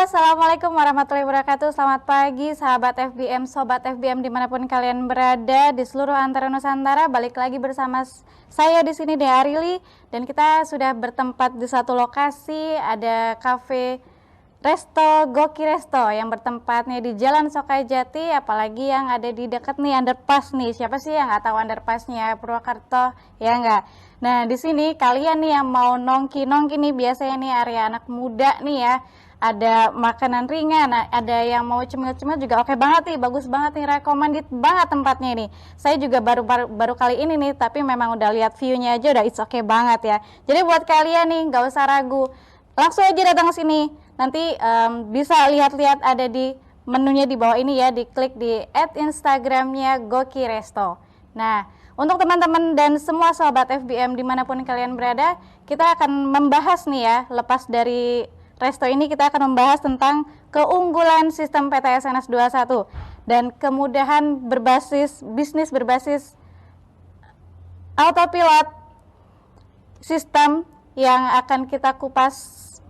Assalamualaikum warahmatullahi wabarakatuh. Selamat pagi sahabat FBM, sobat FBM dimanapun kalian berada di seluruh antara Nusantara. Balik lagi bersama saya di sini Dea Arili, dan kita sudah bertempat di satu lokasi, ada kafe Resto Goki Resto yang bertempatnya di Jalan Sokajati, apalagi yang ada di dekat nih underpass nih. Siapa sih yang nggak tahu underpassnya Purwakarta, ya nggak? Nah, di sini kalian nih yang mau nongki-nongki nih, biasanya nih area anak muda nih ya. Ada makanan ringan, ada yang mau cemil-cemil juga oke banget nih, bagus banget nih, recommended banget tempatnya nih. Saya juga baru kali ini nih, tapi memang udah lihat view-nya aja udah it's okay banget ya. Jadi buat kalian nih nggak usah ragu, langsung aja datang ke sini. Nanti bisa lihat-lihat ada di menunya di bawah ini ya, diklik di @instagramnya Goki Resto. Nah, untuk teman-teman dan semua sahabat FBM dimanapun kalian berada, kita akan membahas nih ya, lepas dari resto ini kita akan membahas tentang keunggulan sistem PTSNS 21 dan kemudahan bisnis berbasis autopilot sistem yang akan kita kupas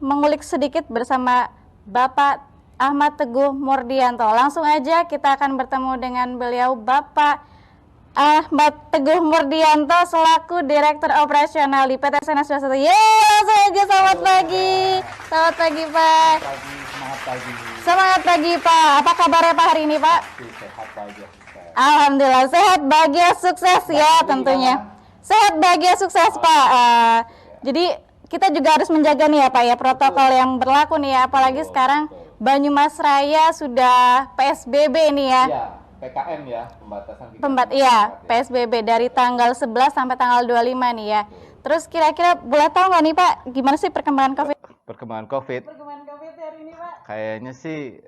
mengulik sedikit bersama Bapak Ahmad Teguh Murdianto. Langsung aja kita akan bertemu dengan beliau, Bapak Ahmad Teguh Murdianto selaku Direktur Operasional di PT SNS 21. Yeay, langsung aja selamat pagi. Selamat pagi, Pak. Semangat pagi. Semangat pagi, Pak. Apa kabarnya Pak hari ini, Pak? Sehat aja. Alhamdulillah sehat, bahagia, sukses ya tentunya. Sehat, bahagia, sukses, Pak. Jadi kita juga harus menjaga nih ya Pak ya, protokol yang berlaku nih ya, apalagi sekarang Banyumas Raya sudah PSBB nih ya. Iya, PKM ya, pembatasan. Iya, PSBB dari tanggal 11 sampai tanggal 25 nih ya. Terus kira-kira boleh tahu nggak nih Pak, gimana sih perkembangan COVID? Perkembangan COVID hari ini Pak? kayaknya sih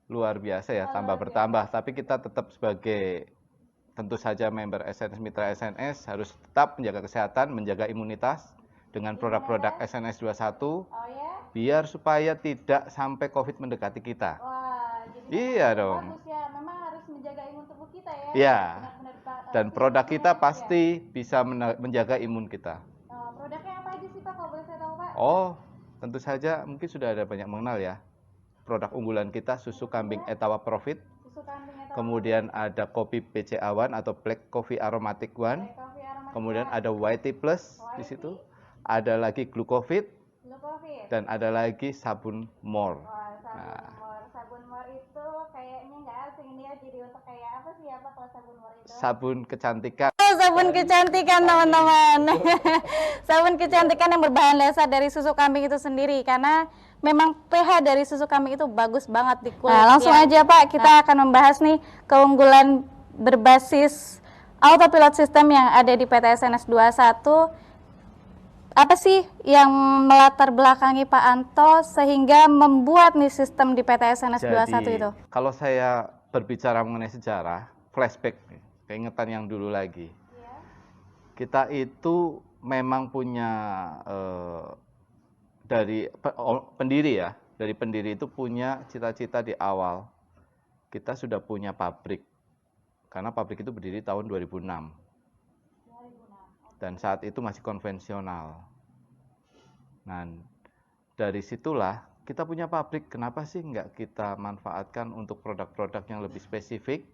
luar biasa ya, tambah bertambah. Tapi kita tetap sebagai tentu saja member SNS, mitra SNS harus tetap menjaga kesehatan, menjaga imunitas dengan produk-produk SNS 21 biar supaya tidak sampai COVID mendekati kita. Wah, iya dong. Bagus ya, memang harus menjaga imun tubuh kita ya. Iya. Dan produk kita pasti bisa menjaga imun kita. Produknya apa aja sih Pak, kalau boleh saya tahu Pak? Oh, tentu saja mungkin sudah ada banyak mengenal ya. Produk unggulan kita susu kambing Etawa Profit. Kemudian ada kopi PC Awan atau Black Coffee Aromatic One. Kemudian ada White Tea Plus di situ. Ada lagi Glucovit. Dan ada lagi sabun More. Sabun More itu kayaknya nggak asing ini ya, jadi untuk kayak apa sih apa kalau sabun More itu? Sabun kecantikan. Sabun kecantikan teman-teman. Sabun kecantikan yang berbahan dasar dari susu kambing itu sendiri, karena memang pH dari susu kambing itu bagus banget di kulit. Nah, langsung aja Pak, kita akan membahas nih keunggulan berbasis autopilot system yang ada di PT SNS 21. Apa sih yang melatar belakangi Pak Anto sehingga membuat nih sistem di PT SNS 21 itu? Kalau saya berbicara mengenai sejarah, flashback nih, keingetan yang dulu lagi. Kita itu memang punya dari pendiri ya, dari pendiri itu punya cita-cita di awal. Kita sudah punya pabrik, karena pabrik itu berdiri tahun 2006. Dan saat itu masih konvensional. Nah, dari situlah kita punya pabrik, kenapa sih nggak kita manfaatkan untuk produk-produk yang lebih spesifik,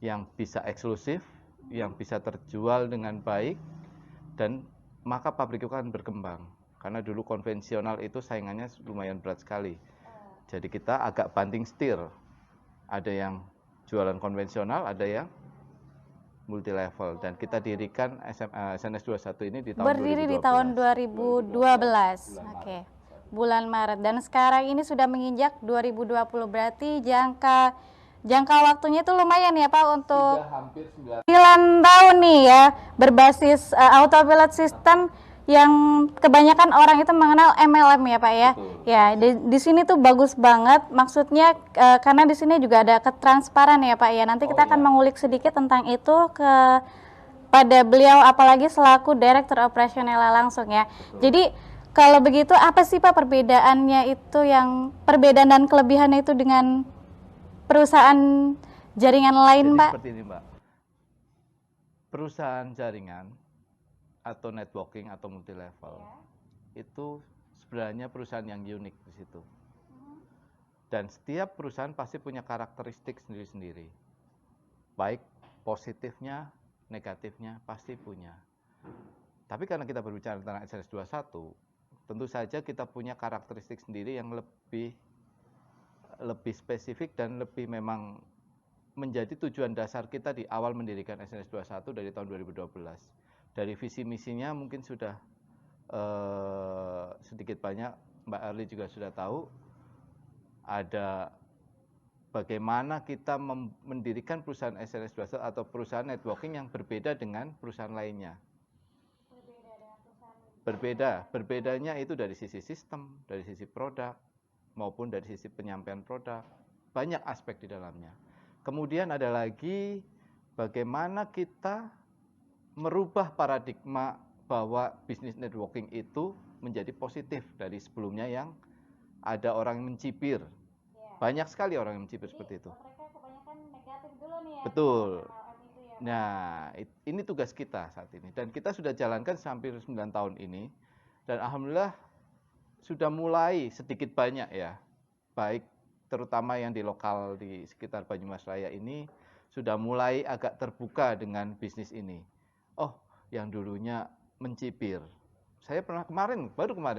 yang bisa eksklusif, yang bisa terjual dengan baik, dan maka pabrik itu akan berkembang. Karena dulu konvensional itu saingannya lumayan berat sekali. Jadi kita agak banting setir. Ada yang jualan konvensional, ada yang multi level, dan kita dirikan SNS 21 ini di tahun berdiri 2012. Di tahun 2012. Oke. Bulan Maret, dan sekarang ini sudah menginjak 2020, berarti jangka waktunya itu lumayan ya Pak untuk sudah hampir 9 tahun nih ya berbasis autopilot system yang kebanyakan orang itu mengenal MLM ya Pak ya. Betul. Ya, di sini tuh bagus banget, maksudnya karena di sini juga ada ketransparan ya Pak ya. Nanti kita akan mengulik sedikit tentang itu pada beliau, apalagi selaku Direktur Operasional langsung ya. Betul. Jadi kalau begitu apa sih Pak perbedaannya itu, yang perbedaan dan kelebihannya itu dengan perusahaan jaringan lain? Jadi Pak? Seperti ini Mbak, perusahaan jaringan atau networking atau multi level itu sebenarnya perusahaan yang unik di situ. Dan setiap perusahaan pasti punya karakteristik sendiri-sendiri. Baik positifnya, negatifnya pasti punya. Tapi karena kita berbicara tentang SNS 21, tentu saja kita punya karakteristik sendiri yang lebih spesifik dan lebih memang menjadi tujuan dasar kita di awal mendirikan SNS 21 dari tahun 2012. Dari visi misinya mungkin sudah sedikit banyak Mbak Erli juga sudah tahu, ada bagaimana kita mendirikan perusahaan SNS 21 atau perusahaan networking yang berbeda dengan perusahaan lainnya. Berbedanya itu dari sisi sistem, dari sisi produk, maupun dari sisi penyampaian produk. Banyak aspek di dalamnya. Kemudian ada lagi bagaimana kita merubah paradigma bahwa bisnis networking itu menjadi positif dari sebelumnya yang ada orang yang mencibir. Banyak sekali orang yang mencibir seperti itu. Mereka kebanyakan negatif dulu nih ya. Betul. Nah, ini tugas kita saat ini. Dan kita sudah jalankan hampir 9 tahun ini. Dan alhamdulillah sudah mulai sedikit banyak ya. Baik terutama yang di lokal di sekitar Banyumas Raya ini sudah mulai agak terbuka dengan bisnis ini. Oh, yang dulunya mencibir. Saya baru kemarin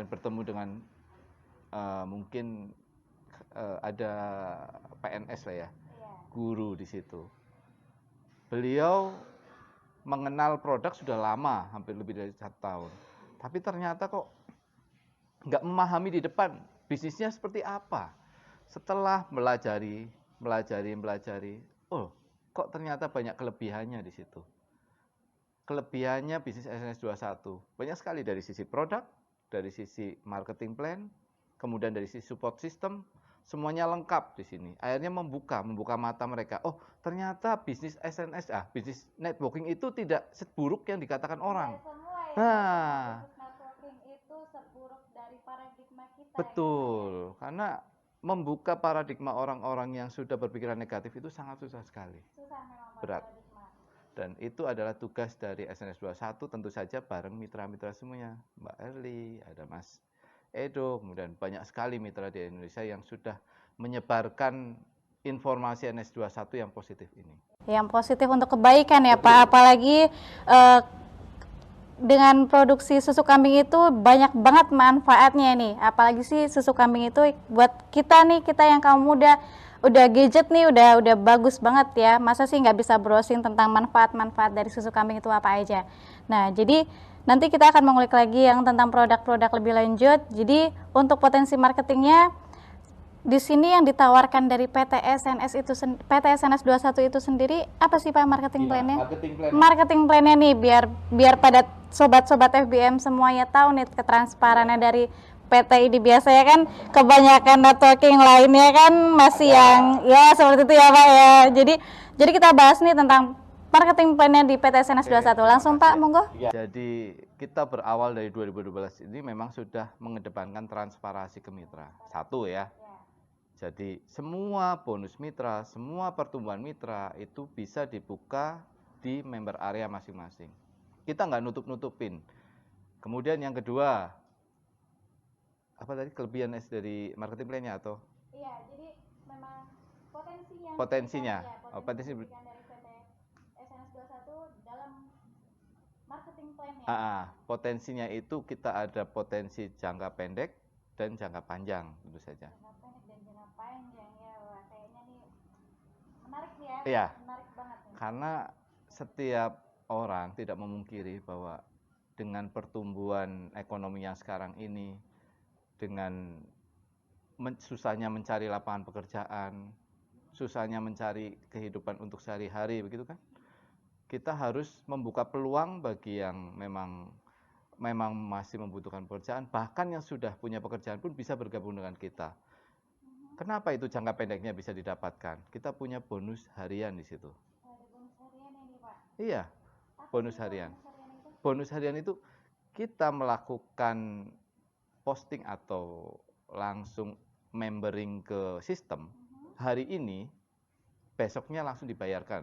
bertemu dengan mungkin ada PNS lah ya, guru di situ. Beliau mengenal produk sudah lama, hampir lebih dari 1 tahun. Tapi ternyata kok nggak memahami di depan bisnisnya seperti apa. Setelah melajari, oh kok ternyata banyak kelebihannya di situ. Kelebihannya bisnis SNS 21 banyak sekali dari sisi produk, dari sisi marketing plan, kemudian dari sisi support system, semuanya lengkap di sini. Akhirnya membuka mata mereka. Oh, ternyata bisnis SNS, bisnis networking itu tidak seburuk yang dikatakan orang. Nah, networking itu seburuk dari paradigma kita. Betul, karena membuka paradigma orang-orang yang sudah berpikiran negatif itu sangat susah sekali. Susah memang, berat. Dan itu adalah tugas dari SNS 21 tentu saja bareng mitra-mitra semuanya. Mbak Erli, ada Mas Edo, kemudian banyak sekali mitra di Indonesia yang sudah menyebarkan informasi SNS 21 yang positif ini. Yang positif untuk kebaikan ya. Betul. Pak, apalagi dengan produksi susu kambing itu banyak banget manfaatnya nih. Apalagi sih susu kambing itu buat kita nih, kita yang kaum muda, udah gadget nih, udah bagus banget ya. Masa sih nggak bisa browsing tentang manfaat-manfaat dari susu kambing itu apa aja. Nah, jadi nanti kita akan mengulik lagi yang tentang produk-produk lebih lanjut. Jadi untuk potensi marketingnya, di sini yang ditawarkan dari PT SNS 21 itu sendiri apa sih Pak marketing plan-nya? Marketing plan-nya nih biar pada sobat-sobat FBM semuanya tahu nih ketransparannya dari PT ini. Biasanya kan kebanyakan networking lainnya kan masih yang ya seperti itu ya Pak ya. Jadi kita bahas nih tentang marketing plan-nya di PT SNS 21. Langsung Pak, monggo. Jadi kita berawal dari 2012 ini memang sudah mengedepankan transparansi ke mitra. Satu ya. Jadi semua bonus mitra, semua pertumbuhan mitra itu bisa dibuka di member area masing-masing. Kita nggak nutup-nutupin. Kemudian yang kedua, apa tadi kelebihan dari marketing plan-nya atau? Iya, jadi memang potensinya. Potensinya. Potensi dari PT SNS 21 dalam marketing plan-nya. Potensinya itu kita ada potensi jangka pendek dan jangka panjang tentu saja. Menarik ya? Iya. Menarik banget. Karena setiap orang tidak memungkiri bahwa dengan pertumbuhan ekonomi yang sekarang ini, dengan susahnya mencari lapangan pekerjaan, susahnya mencari kehidupan untuk sehari-hari, begitu kan? Kita harus membuka peluang bagi yang memang masih membutuhkan pekerjaan, bahkan yang sudah punya pekerjaan pun bisa bergabung dengan kita. Kenapa itu jangka pendeknya bisa didapatkan? Kita punya bonus harian di situ. Ada bonus harian ini Pak? Iya, bonus harian. Bonus harian itu kita melakukan posting atau langsung membering ke sistem. Hari ini, besoknya langsung dibayarkan.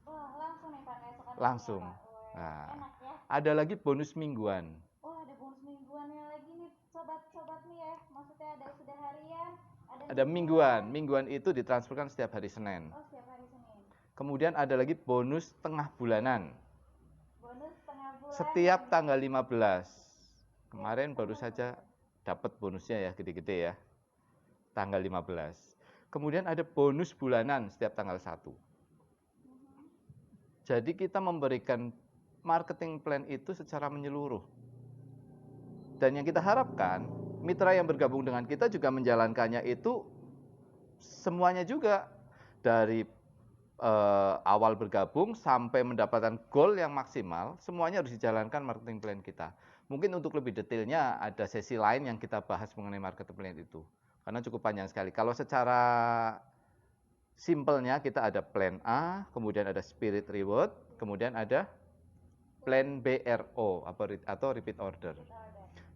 Wah, langsung nih Pak? Langsung. Nah, enak ya? Ada lagi bonus mingguan. Oh, ada bonus mingguannya lagi nih sobat-sobat nih ya. Maksudnya ada sudah harian, ada Ada mingguan. Mingguan itu ditransferkan setiap hari Senin. Oh, setiap hari Senin. Kemudian ada lagi bonus tengah bulanan. Bonus tengah bulan. Setiap tanggal 15. Kemarin baru saja dapat bonusnya ya, gede-gede ya. Tanggal 15. Kemudian ada bonus bulanan setiap tanggal 1. Jadi kita memberikan marketing plan itu secara menyeluruh. Dan yang kita harapkan, mitra yang bergabung dengan kita juga menjalankannya itu semuanya juga. Dari awal bergabung sampai mendapatkan goal yang maksimal, semuanya harus dijalankan marketing plan kita. Mungkin untuk lebih detailnya ada sesi lain yang kita bahas mengenai marketing plan itu. Karena cukup panjang sekali. Kalau secara simpelnya kita ada plan A, kemudian ada spirit reward, kemudian ada plan BRO atau repeat order.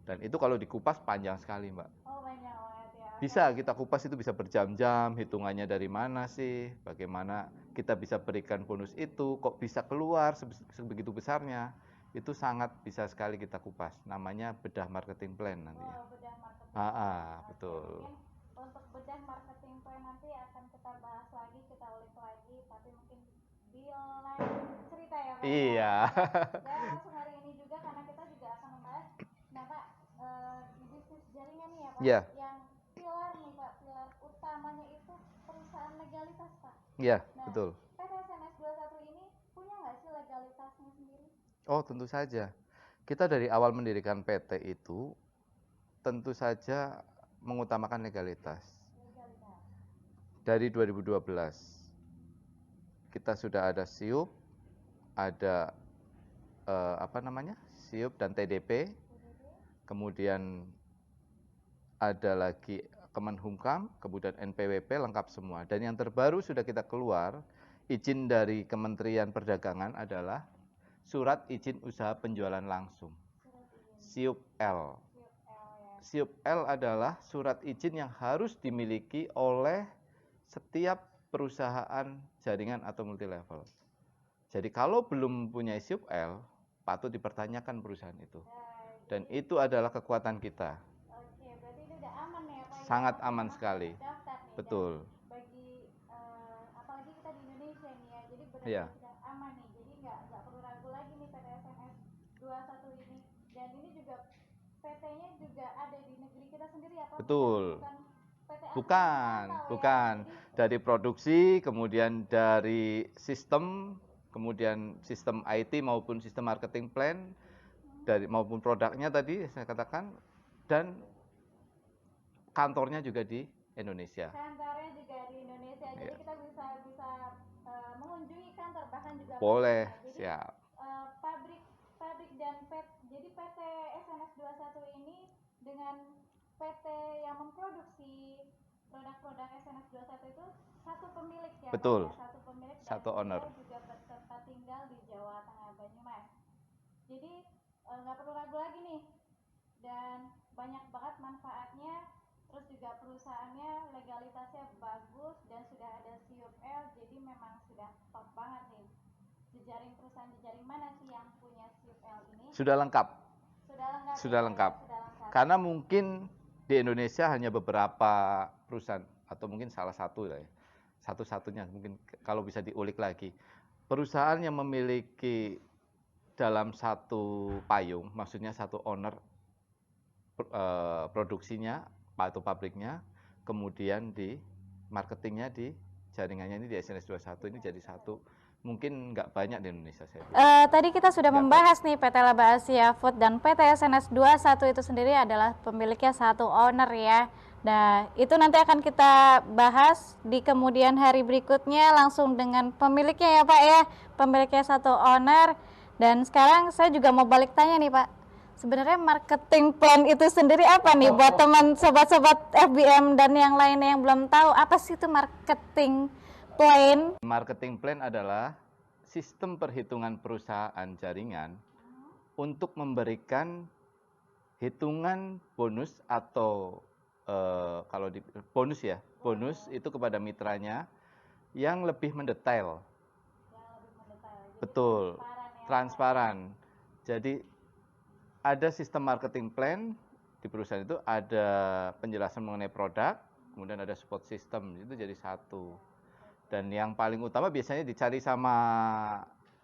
Dan itu kalau dikupas panjang sekali, Mbak. Oh, banyak banget ya. Bisa kita kupas, itu bisa berjam-jam, hitungannya dari mana sih, bagaimana kita bisa berikan bonus itu, kok bisa keluar sebegitu besarnya. Itu sangat bisa sekali kita kupas. Namanya bedah marketing plan nantinya. Oh, bedah marketing. Betul. Mungkin untuk bedah marketing plan nanti akan kita bahas lagi, kita ulik lagi, tapi mungkin di lain cerita ya, Pak. Iya. Dan langsung hari ini juga, karena kita juga akan membahas, nah Pak, di bisnis jaringan nih ya Pak, Iya. yang pilar nih Pak, pilar utamanya itu perusahaan legalitas Pak. Iya, Nah, betul. PT SNS 21 ini punya nggak sih legalitasnya sendiri? Oh, tentu saja. Kita dari awal mendirikan PT itu tentu saja mengutamakan legalitas. Dari 2012 kita sudah ada SIUP, ada SIUP dan TDP, kemudian ada lagi Kemenhumkam, kemudian NPWP, lengkap semua. Dan yang terbaru sudah kita keluar, izin dari Kementerian Perdagangan adalah Surat Izin Usaha Penjualan Langsung, SIUP L. SIUP L adalah surat izin yang harus dimiliki oleh setiap perusahaan jaringan atau multilevel. Jadi kalau belum punya SIUP L, patut dipertanyakan perusahaan itu. Dan itu adalah kekuatan kita. Oke, berarti itu udah aman ya Pak? Sangat aman sekali. Daftar nih. Betul. Bagi apalagi kita di Indonesia nih ya, jadi benar-benar Iya. sudah aman nih. Jadi nggak perlu ragu lagi nih PT SNS 21 ini. Dan ini juga PT-nya juga ada di negeri kita sendiri ya Pak? Betul. Bukan PT Bukan. Ya? Jadi, dari produksi, kemudian dari sistem, kemudian sistem IT maupun sistem marketing plan, dari maupun produknya tadi saya katakan, dan kantornya juga di Indonesia. Kantornya juga di Indonesia. Jadi Iya. kita bisa mengunjungi kantor, bahkan juga Boleh, jadi, siap. pabrik dan jadi PT SNS 21 ini dengan PT yang memproduksi produk-produk SNS 21 itu satu pemilik ya. Betul. Pak, ya? Satu pemilik dan Satu owner. juga bertempat tinggal di Jawa Tengah, Banyumas. Jadi nggak perlu ragu lagi nih, dan banyak banget manfaatnya. Terus juga perusahaannya legalitasnya bagus dan sudah ada SIUP L, jadi memang sudah top banget nih. Perusahaan jejaring mana sih yang punya SIUP L ini? Sudah lengkap. Sudah lengkap. Karena mungkin di Indonesia hanya beberapa perusahaan, atau mungkin salah satu ya, satu-satunya mungkin kalau bisa diulik lagi. Perusahaan yang memiliki dalam satu payung, maksudnya satu owner produksinya atau pabriknya, kemudian di marketingnya di jaringannya ini di SNS 21 ini jadi satu. Mungkin nggak banyak di Indonesia saya. Tadi kita sudah membahas nih PT Laba Asia Food dan PT SNS 21 itu sendiri adalah pemiliknya satu owner ya. Nah, itu nanti akan kita bahas di kemudian hari berikutnya langsung dengan pemiliknya ya Pak ya. Pemiliknya satu owner. Dan sekarang saya juga mau balik tanya nih Pak. Sebenarnya marketing plan itu sendiri apa nih buat teman sobat-sobat FBM dan yang lainnya yang belum tahu, apa sih itu marketing plan? Marketing plan adalah sistem perhitungan perusahaan jaringan untuk memberikan hitungan bonus atau kalau di bonus itu kepada mitranya yang lebih mendetail. Betul, transparan. Jadi ada sistem marketing plan di perusahaan itu, ada penjelasan mengenai produk, kemudian ada support system, itu jadi satu. Dan yang paling utama biasanya dicari sama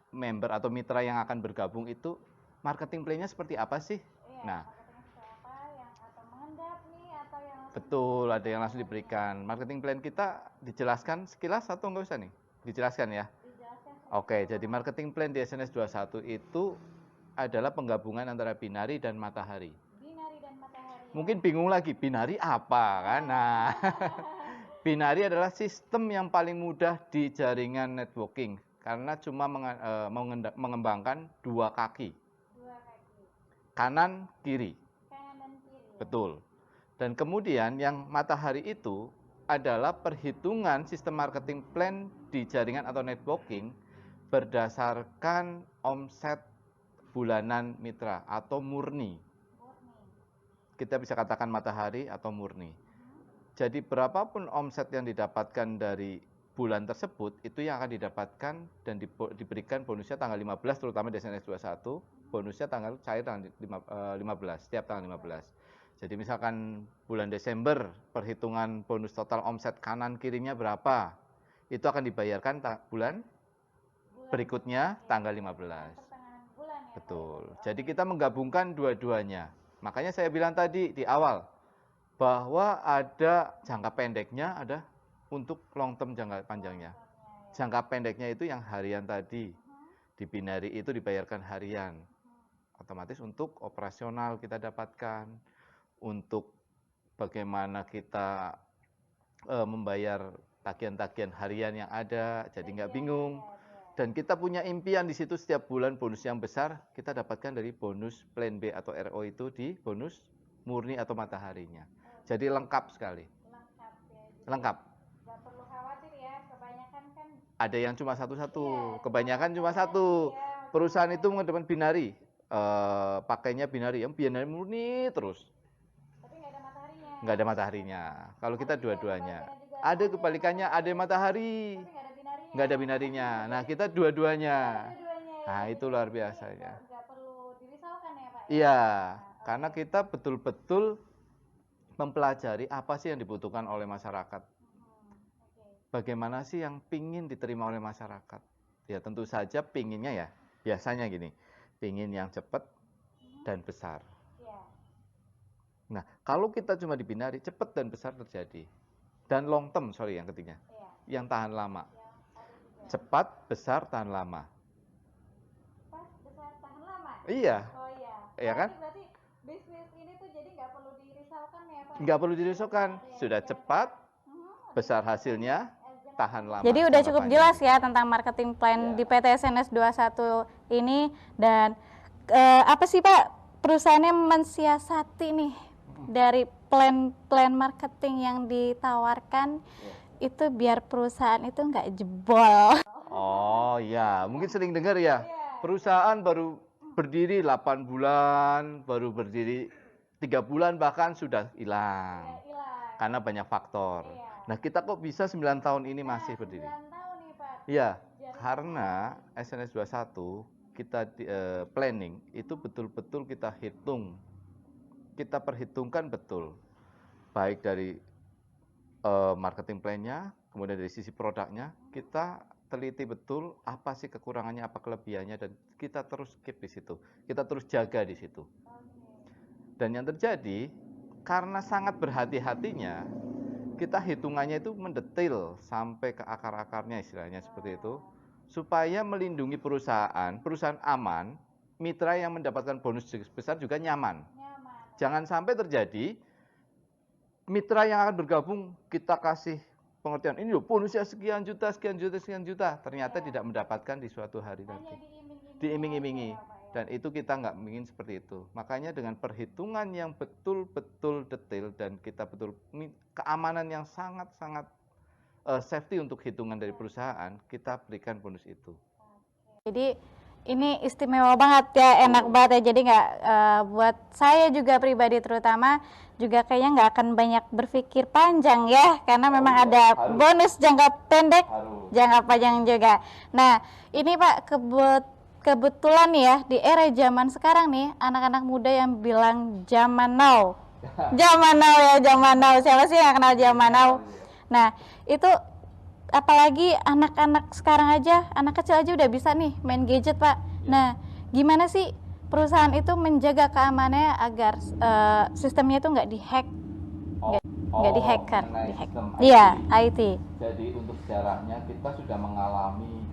member atau mitra yang akan bergabung itu marketing plan-nya seperti apa sih? Iya, Nah, marketing seperti apa yang atau mengendap nih atau yang langsung betul, ada yang langsung diberikan. Marketing plan kita dijelaskan sekilas atau nggak usah nih? Dijelaskan ya? dijelaskan Oke, jadi marketing plan di SNS 21 itu adalah penggabungan antara binari dan matahari. binari dan matahari. Mungkin bingung lagi, binari apa kan? Nah, binari adalah sistem yang paling mudah di jaringan networking karena cuma mengembangkan dua kaki, Dua kaki, kanan kiri. kanan dan kiri. Betul. Dan kemudian yang matahari itu adalah perhitungan sistem marketing plan di jaringan atau networking berdasarkan omset bulanan mitra atau murni. Kita bisa katakan matahari atau murni. Jadi berapapun omset yang didapatkan dari bulan tersebut, itu yang akan didapatkan dan diberikan bonusnya tanggal 15, terutama di SNS 21, bonusnya cair tanggal 15, setiap tanggal 15. Jadi misalkan bulan Desember, perhitungan bonus total omset kanan kirinya berapa, itu akan dibayarkan bulan berikutnya tanggal 15. Pertengahan bulan ya. Betul. Jadi kita menggabungkan dua-duanya. Makanya saya bilang tadi di awal, bahwa ada jangka pendeknya, ada untuk long term jangka panjangnya. Jangka pendeknya itu yang harian tadi. Di binari itu dibayarkan harian. Otomatis untuk operasional kita dapatkan. Untuk bagaimana kita membayar tagihan-tagihan harian yang ada, jadi nggak bingung. Dan kita punya impian di situ setiap bulan bonus yang besar, kita dapatkan dari bonus plan B atau RO itu di bonus murni atau mataharinya. Jadi lengkap sekali. Lengkap ya. Lengkap. Nggak perlu khawatir ya, kebanyakan kan. Ada yang cuma satu-satu, Iya, kebanyakan cuma satu. iya, Perusahaan itu mengedepan binari, pakainya binari, yang binari murni terus. tapi nggak ada mataharinya. Nggak ada mataharinya. Kalau kita dua-duanya. Ada kebalikannya, ada matahari, Tapi nggak ada binarinya. nggak ada binarinya. Nah, kita dua-duanya. Dua-duanya. Nah, itu luar biasanya. Nggak perlu dirisaukan ya Pak. Iya, karena kita betul-betul mempelajari apa sih yang dibutuhkan oleh masyarakat. Bagaimana sih yang pingin diterima oleh masyarakat? Ya tentu saja pinginnya ya, biasanya gini, pingin yang cepat dan besar. Iya. Nah, kalau kita cuma di binari, cepat dan besar terjadi. Dan long term, yang ketiga. Iya. Yang tahan lama. Yang ada juga. Cepat, besar, tahan lama. Pas besar tahan lama. Iya, Oh iya. iya kan? Berarti bisnis ini tuh jadi nggak perlu dirisaukan ya Pak. Nggak perlu dirisaukan. Sudah cepat, besar hasilnya, tahan lama. Jadi udah jangka cukup panjang. jelas ya tentang marketing plan di PT SNS 21 ini. Dan apa sih Pak perusahaannya mensiasati nih dari plan marketing yang ditawarkan itu biar perusahaan itu nggak jebol. Oh iya, mungkin sering dengar ya. Perusahaan baru berdiri 8 bulan, baru berdiri 3 bulan bahkan sudah hilang. Karena banyak faktor. Nah, kita kok bisa 9 tahun ini masih berdiri? 9 tahun nih Pak. Iya, karena SNS 21 kita planning itu betul-betul kita hitung. Kita perhitungkan betul. Baik dari marketing plan-nya, kemudian dari sisi produknya, kita teliti betul apa sih kekurangannya, apa kelebihannya, dan kita terus keep di situ. Kita terus jaga di situ. Dan yang terjadi, karena sangat berhati-hatinya, kita hitungannya itu mendetail sampai ke akar-akarnya, istilahnya seperti itu, supaya melindungi perusahaan aman, mitra yang mendapatkan bonus besar juga nyaman. Jangan sampai terjadi mitra yang akan bergabung kita kasih pengertian ini loh bonusnya sekian juta, ternyata tidak mendapatkan di suatu hari nanti. Diiming-imingi. Dan itu kita nggak ingin seperti itu. Makanya dengan perhitungan yang betul-betul detail dan kita keamanan yang sangat-sangat safety untuk hitungan dari perusahaan, kita berikan bonus itu. Jadi ini istimewa banget ya, enak banget ya. Jadi nggak buat saya juga pribadi terutama juga kayaknya nggak akan banyak berpikir panjang ya, karena memang ada bonus jangka pendek, jangka panjang juga. Nah ini Pak kebetulan ya di era zaman sekarang nih anak-anak muda yang bilang zaman now Zaman now ya, zaman now. Siapa sih yang kenal zaman now? Nah, itu apalagi anak-anak sekarang aja, anak kecil aja udah bisa nih main gadget, Pak. Nah, gimana sih perusahaan itu menjaga keamanannya agar sistemnya itu nggak dihack, nggak dihacker, mengenai dihack. sistem Iya, IT. IT. Jadi untuk sejarahnya kita sudah mengalami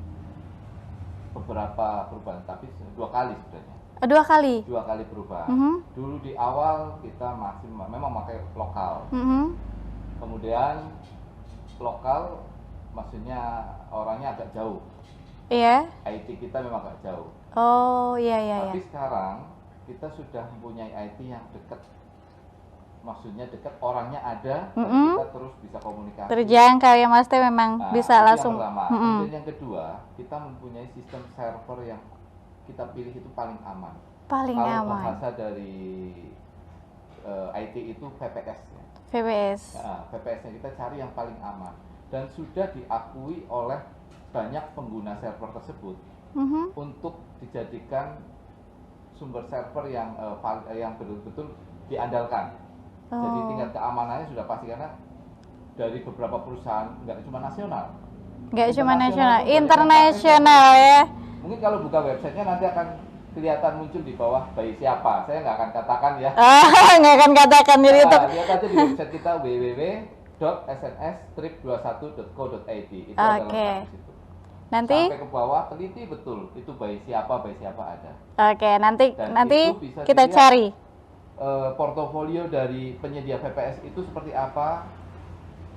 beberapa perubahan, tapi 2 kali sebenarnya. 2 kali. 2 kali perubahan. Mhm. Dulu di awal kita masih memang pakai lokal. Mhm. Kemudian lokal maksudnya orangnya agak jauh. Iya. IT kita memang agak jauh. Oh, iya iya Tapi iya. sekarang kita sudah mempunyai IT yang dekat. Maksudnya dekat, orangnya ada, dan Mhm. kita terus bisa komunikasi. Terjangkau ya Mas Teh, memang Nah, bisa itu langsung. yang pertama. Mhm. Kemudian yang kedua, kita mempunyai sistem server yang kita pilih itu paling aman. Paling Kalau aman. bahasa dari IT itu VPS ya. VPS. Nah, VPS-nya kita cari yang paling aman dan sudah diakui oleh banyak pengguna server tersebut Mhm. untuk dijadikan sumber server yang betul-betul diandalkan. Jadi Oh. tingkat keamanannya sudah pasti, karena dari beberapa perusahaan, nggak cuma nasional. Nggak cuma nasional, pun banyak yang internasional pakai. ya. Mungkin kalau buka websitenya nanti akan kelihatan muncul di bawah by siapa. Saya nggak akan katakan ya. Nggak akan katakan di itu. Lihat aja di website kita www.sns-21.co.id. Itu ada Oke. lengkap di situ. Nanti, Sampai ke bawah teliti betul itu by siapa ada. oke, nanti Dan itu bisa kita dilihat, cari. portofolio dari penyedia VPS itu seperti apa.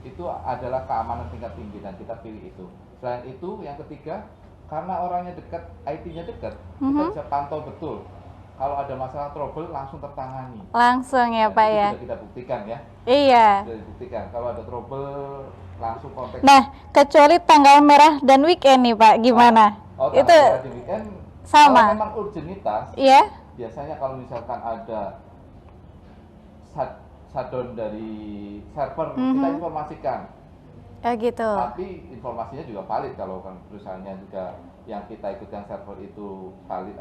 Itu adalah keamanan tingkat tinggi dan kita pilih itu. Selain itu, yang ketiga, karena orangnya dekat, IT-nya dekat, kita bisa pantau betul. Kalau ada masalah trouble langsung tertangani. Langsung ya Dan Pak itu ya. sudah kita buktikan ya. Iya. Sudah dibuktikan. Kalau ada trouble langsung kontak. Nah, kecuali tanggal merah dan weekend nih Pak, gimana? Itu Itu di weekend sama. kalau memang urgenitas, Iya. biasanya kalau misalkan ada shutdown dari server, kita informasikan. Oh gitu. Tapi informasinya juga valid kalau kan perusahaannya juga yang kita ikutkan server itu valid,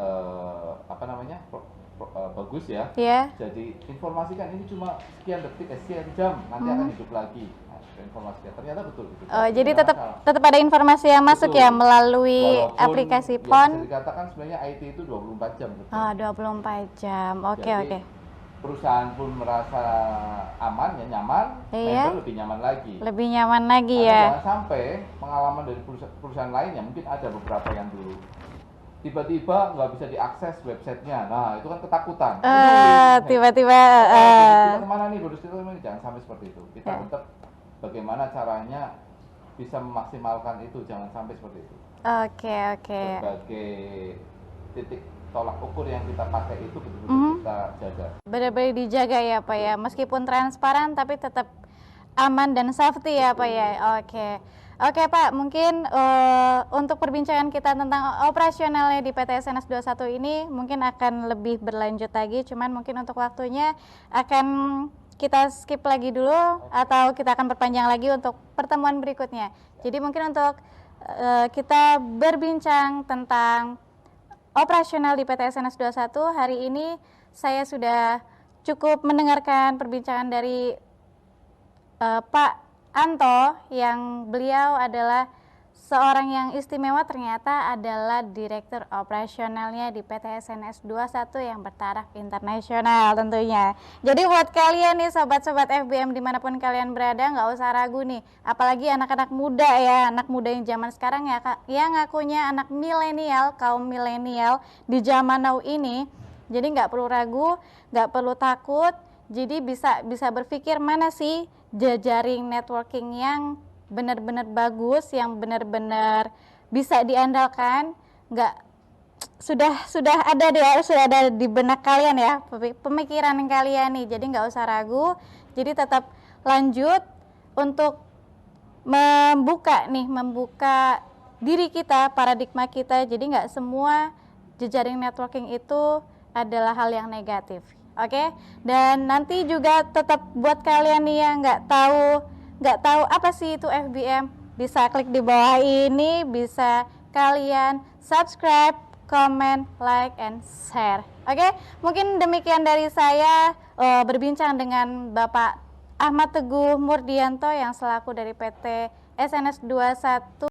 bagus ya. Iya. Jadi informasikan ini cuma sekian detik, sekian jam, nanti akan hidup lagi. Nah, kita informasikan. Ternyata betul itu. Oh, jadi Tidak tetap masalah. ada informasi yang masuk Betul. ya melalui Walaupun aplikasi ya PON. bisa dikatakan sebenarnya IT itu 24 jam. Betul. 24 jam. Oke, Jadi, oke. perusahaan pun merasa aman, ya nyaman, Iya. member lebih nyaman lagi. Lebih nyaman lagi Karena ya. jangan sampai pengalaman dari perusahaan lainnya, mungkin ada beberapa yang dulu tiba-tiba nggak bisa diakses websitenya. Nah, itu kan ketakutan. Tiba-tiba Kita kemana nih, bodos kita kemana? Jangan sampai seperti itu. Kita Ya. tetap bagaimana caranya bisa memaksimalkan itu, jangan sampai seperti itu. Oke. Berbagai titik tolak ukur yang kita pakai itu betul-betul kita jaga. Benar-benar dijaga ya Pak ya, meskipun transparan tapi tetap aman dan safety ya Pak ya. Oke Pak, mungkin untuk perbincangan kita tentang operasionalnya di PT SNS 21 ini mungkin akan lebih berlanjut lagi, cuman mungkin untuk waktunya akan kita skip lagi dulu atau kita akan perpanjang lagi untuk pertemuan berikutnya. Jadi mungkin untuk kita berbincang tentang operasional di PT SNS 21 hari ini saya sudah cukup mendengarkan perbincangan dari Pak Anto, yang beliau adalah seorang yang istimewa, ternyata adalah direktur operasionalnya di PT SNS 21 yang bertaraf internasional tentunya. Jadi buat kalian nih sobat-sobat FBM dimanapun kalian berada, nggak usah ragu nih, apalagi anak-anak muda ya, anak muda yang zaman sekarang ya Kak, yang ngakunya anak milenial, kaum milenial di zaman now ini. Jadi nggak perlu ragu, nggak perlu takut, jadi bisa berpikir mana sih jejaring networking yang benar-benar bagus, yang benar-benar bisa diandalkan. Nggak, sudah ada di benak kalian ya, pemikiran kalian nih, jadi nggak usah ragu, jadi tetap lanjut untuk membuka diri kita, paradigma kita. Jadi nggak semua jejaring networking itu adalah hal yang negatif. Oke, dan nanti juga tetap buat kalian nih yang nggak tahu apa sih itu FBM, bisa klik di bawah ini, bisa kalian subscribe comment, like, and share. Oke, mungkin demikian dari saya berbincang dengan Bapak Ahmad Teguh Murdianto yang selaku dari PT SNS 21